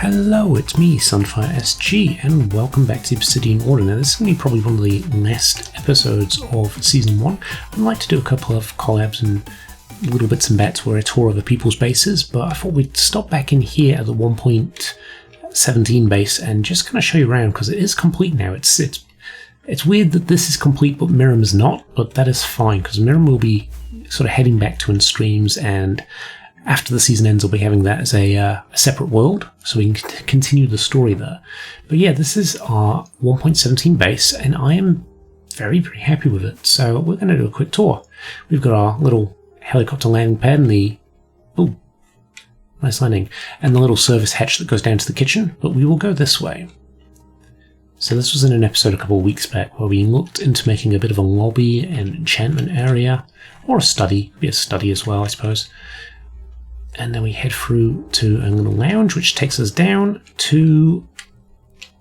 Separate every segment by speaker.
Speaker 1: Hello, it's me, Sunfire SG, and welcome back to Obsidian Order. Now, this is going to be probably one of the last episodes of Season 1. I'd like to do a couple of collabs and little bits and bats where I tour other people's bases, but I thought we'd stop back in here at the 1.17 base and just kind of show you around, because it is complete now. It's weird that this is complete but Mirram is not, but that is fine, because Mirram will be sort of heading back to in streams, and after the season ends, we'll be having that as a separate world, so we can continue the story there. But yeah, this is our 1.17 base, and I am very, very happy with it. So we're going to do a quick tour. We've got our little helicopter landing pad and the... Ooh, nice landing. And the little service hatch that goes down to the kitchen, but we will go this way. So this was in an episode a couple of weeks back where we looked into making a bit of a lobby and enchantment area, or a study, be a study as well, I suppose. And then we head through to a little lounge, which takes us down to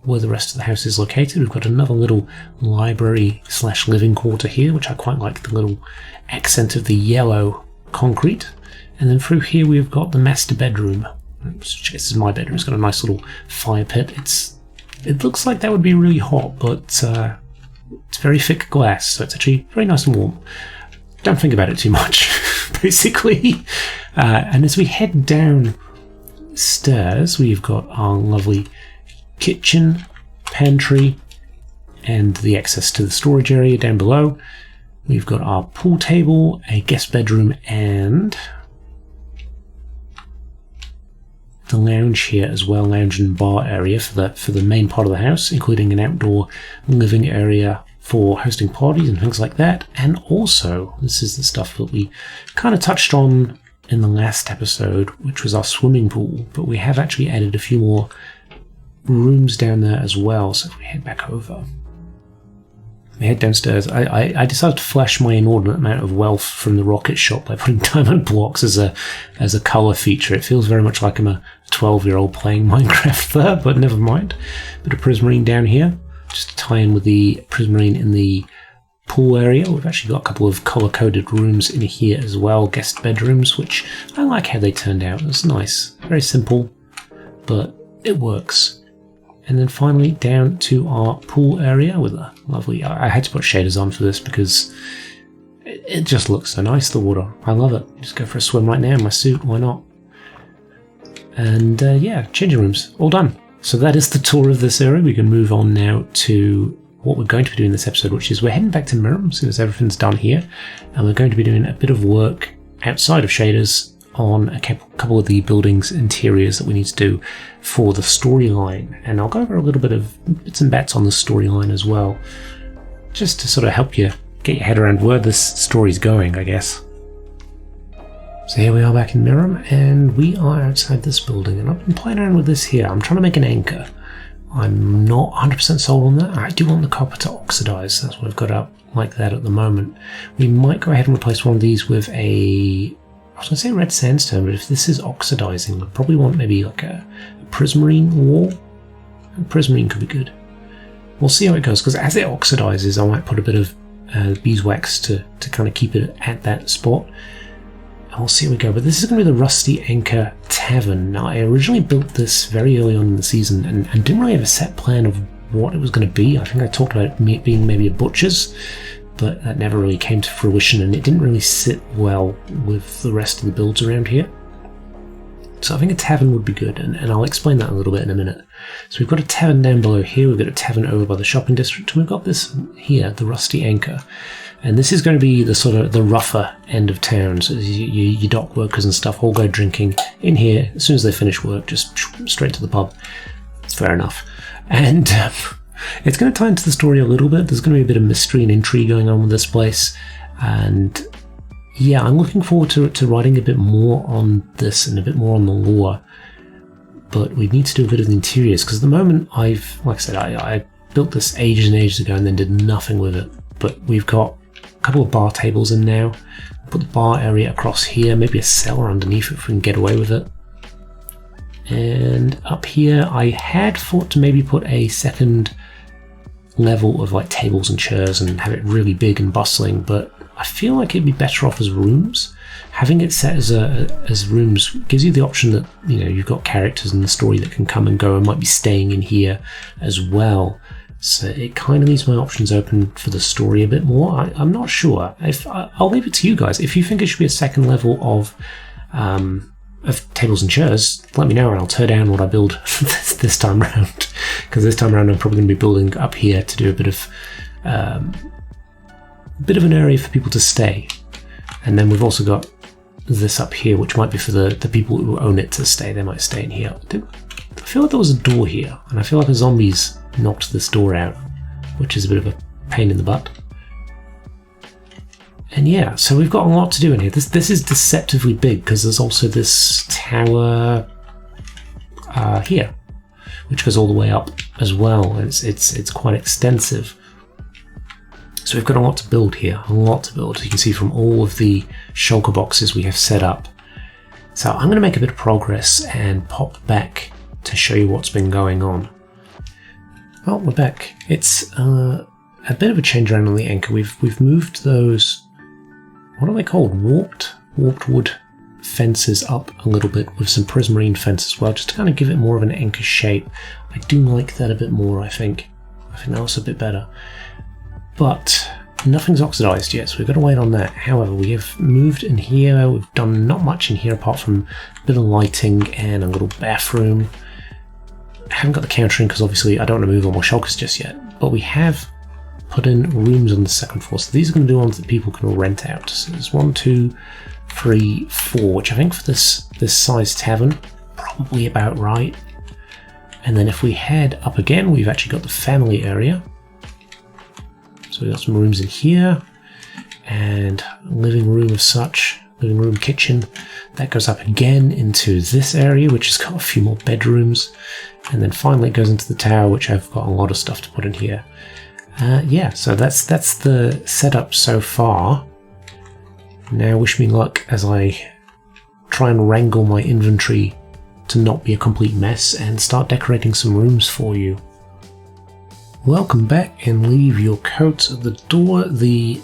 Speaker 1: where the rest of the house is located. We've got another little library slash living quarter here, which I quite like the little accent of the yellow concrete. And then through here we've got the master bedroom, which I guess is my bedroom. It's got a nice little fire pit. It looks like that would be really hot, but it's very thick glass, so it's actually very nice and warm. Don't think about it too much, basically. And as we head downstairs, we've got our lovely kitchen, pantry, and the access to the storage area down below. We've got our pool table, a guest bedroom, and the lounge here as well, lounge and bar area for the main part of the house, including an outdoor living area for hosting parties and things like that. And also, this is the stuff that we kind of touched on in the last episode, which was our swimming pool, but we have actually added a few more rooms down there as well. So if we head back over, we head downstairs. I decided to flash my inordinate amount of wealth from the rocket shop by putting diamond blocks as a color feature. It feels very much like I'm a 12-year-old playing Minecraft there, but never mind. Bit of prismarine down here, just to tie in with the prismarine in the pool area. We've actually got a couple of color-coded rooms in here as well, guest bedrooms, which I like how they turned out. It's nice, very simple, but it works. And then finally down to our pool area with a lovely... I had to put shaders on for this because it just looks so nice, the water. I love it. Just go for a swim right now in my suit, why not? And yeah, changing rooms, all done. So that is the tour of this area. We can move on now to what we're going to be doing this episode, which is we're heading back to Mirram as soon as everything's done here, and we're going to be doing a bit of work outside of shaders on a couple of the buildings' interiors that we need to do for the storyline. And I'll go over a little bit of bits and bats on the storyline as well, just to sort of help you get your head around where this story's going, I guess. So here we are back in Mirram, and we are outside this building, and I've been playing around with this here. I'm trying to make an anchor. I'm not 100% sold on that. I do want the copper to oxidize. That's what I've got up like that at the moment. We might go ahead and replace one of these with I was going to say red sandstone, but if this is oxidizing, I probably want maybe like a prismarine wall. And prismarine could be good. We'll see how it goes, because as it oxidizes, I might put a bit of beeswax to kind of keep it at that spot. And we'll see how we go. But this is going to be the Rusty Anchor Tavern. Now, I originally built this very early on in the season and didn't really have a set plan of what it was going to be. I think I talked about it being maybe a butcher's, but that never really came to fruition, and it didn't really sit well with the rest of the builds around here. So I think a tavern would be good, and I'll explain that a little bit in a minute. So we've got a tavern down below here, we've got a tavern over by the shopping district, and we've got this here, the Rusty Anchor. And this is going to be the sort of the rougher end of town, so your dock workers and stuff all go drinking in here. As soon as they finish work, just straight to the pub. It's fair enough. And it's going to tie into the story a little bit. There's going to be a bit of mystery and intrigue going on with this place. And yeah, I'm looking forward to writing a bit more on this and a bit more on the lore. But we need to do a bit of the interiors, because at the moment like I said, I built this ages and ages ago and then did nothing with it. But we've got a couple of bar tables in now. Put the bar area across here, maybe a cellar underneath it if we can get away with it. And up here, I had thought to maybe put a second level of like tables and chairs and have it really big and bustling, but I feel like it'd be better off as rooms. having it set as rooms gives you the option that, you know, you've got characters in the story that can come and go and might be staying in here as well. So it kind of leaves my options open for the story a bit more. I'm not sure. I'll leave it to you guys. If you think it should be a second level of tables and chairs, let me know and I'll tear down what I build this time around. Because this time around I'm probably going to be building up here to do a bit of an area for people to stay. And then we've also got this up here, which might be for the people who own it to stay. They might stay in here. I feel like there was a door here, and I feel like the zombies knocked this door out, which is a bit of a pain in the butt. And yeah, so we've got a lot to do in here. This is deceptively big because there's also this tower here, which goes all the way up as well. It's quite extensive. So we've got a lot to build here, a lot to build. You can see from all of the shulker boxes we have set up. So I'm going to make a bit of progress and pop back to show you what's been going on. Well, we're back. It's a bit of a change around on the anchor. We've moved those, what are they called? Warped wood fences up a little bit with some prismarine fence as well, just to kind of give it more of an anchor shape. I do like that a bit more, I think. I think that was a bit better. But nothing's oxidized yet, so we've got to wait on that. However, we have moved in here. We've done not much in here apart from a bit of lighting and a little bathroom. I haven't got the countering because obviously I don't want to move all my shulkers just yet. But we have put in rooms on the second floor. So these are going to be ones that people can rent out. So there's 1, 2, 3, 4, which I think for this size tavern, probably about right. And then if we head up again, we've actually got the family area. So we've got some rooms in here, and living room as such, living room, kitchen. That goes up again into this area, which has got a few more bedrooms. And then finally it goes into the tower, which I've got a lot of stuff to put in here. Yeah, so that's the setup so far. Now wish me luck as I try and wrangle my inventory to not be a complete mess and start decorating some rooms for you. Welcome back, and leave your coats at the door. The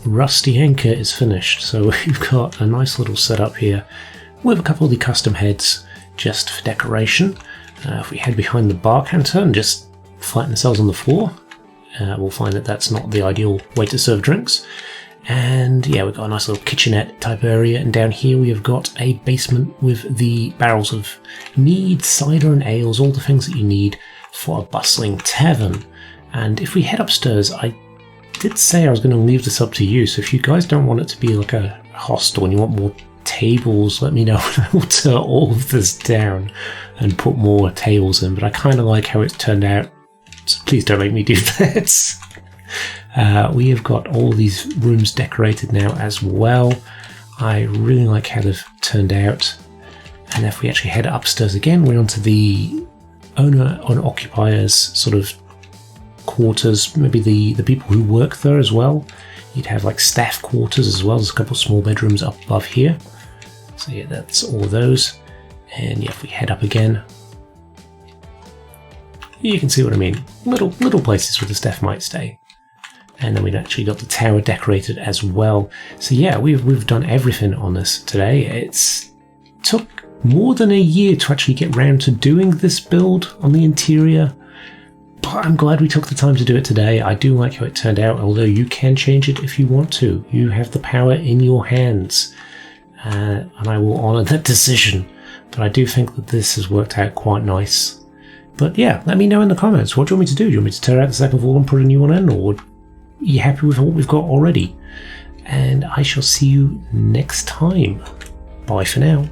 Speaker 1: rusty anchor is finished, so we've got a nice little setup here with a couple of the custom heads just for decoration. If we head behind the bar counter and just flatten ourselves on the floor, we'll find that that's not the ideal way to serve drinks. And yeah, we've got a nice little kitchenette type area, and down here we have got a basement with the barrels of mead, cider and ales, all the things that you need for a bustling tavern. And if we head upstairs, I did say I was going to leave this up to you, so if you guys don't want it to be like a hostel and you want more tables, let me know and I will tear all of this down and put more tables in. But I kind of like how it's turned out, so please don't make me do that. We have got all these rooms decorated now as well. I really like how they've turned out. And if we actually head upstairs again, we're onto the owner and occupiers sort of quarters, maybe the people who work there as well. You'd have like staff quarters as well. There's a couple of small bedrooms up above here. So yeah, that's all of those. And yeah, if we head up again, you can see what I mean. Little places where the staff might stay. And then we've actually got the tower decorated as well. So yeah, we've done everything on this today. It's took more than a year to actually get round to doing this build on the interior. But I'm glad we took the time to do it today. I do like how it turned out, although you can change it if you want to. You have the power in your hands. And I will honour that decision. But I do think that this has worked out quite nice. But yeah, let me know in the comments. What do you want me to do? Do you want me to tear out the second floor and put a new one in? Or are you happy with what we've got already? And I shall see you next time. Bye for now.